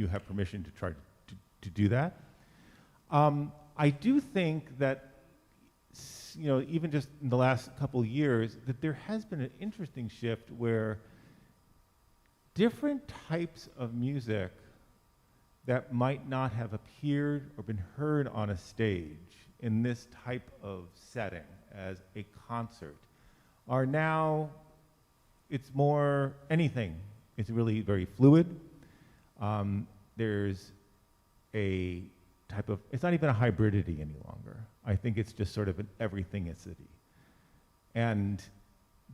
have permission to try to do that. I do think that, even just in the last couple of years, that there has been an interesting shift where different types of music that might not have appeared or been heard on a stage in this type of setting as a concert are now, it's more anything. It's really very fluid. There's a type of, it's not even a hybridity any longer. I think it's just sort of an everythingicity. And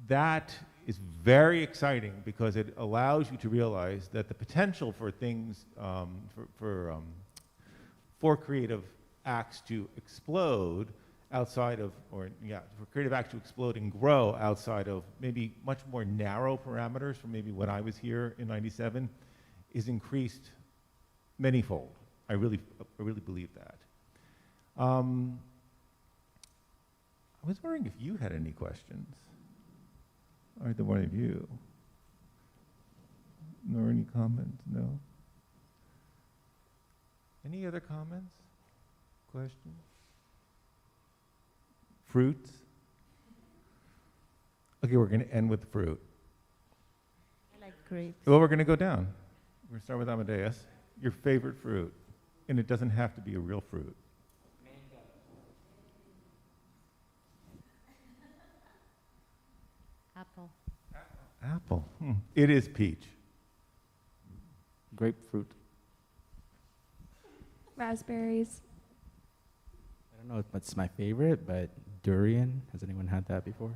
that is very exciting because it allows you to realize that the potential for things, for creative acts to explode outside of, for creative acts to explode and grow outside of maybe much more narrow parameters from maybe when I was here in '97, is increased manyfold. I really believe that. I was wondering if you had any questions. Either one of you. Nor any comments? No? Any other comments? Questions? Fruits? Okay, we're going to end with fruit. I like grapes. Well, we're going to go down. We're going to start with Amadeus. Your favorite fruit. And it doesn't have to be a real fruit. Apple. Apple. It is peach. Grapefruit. Raspberries. I don't know if it's my favorite, but durian. Has anyone had that before?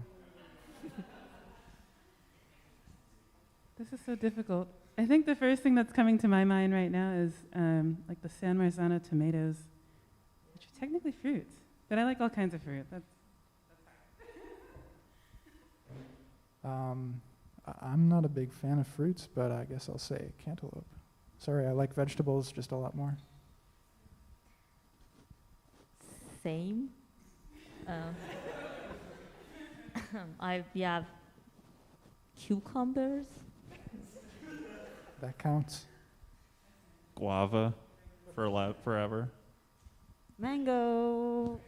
This is so difficult. I think the first thing that's coming to my mind right now is like the San Marzano tomatoes, which are technically fruits, but I like all kinds of fruit. I'm not a big fan of fruits, but I guess I'll say cantaloupe. Sorry, I like vegetables just a lot more. Same. I have cucumbers. That counts. Guava for forever. Mango.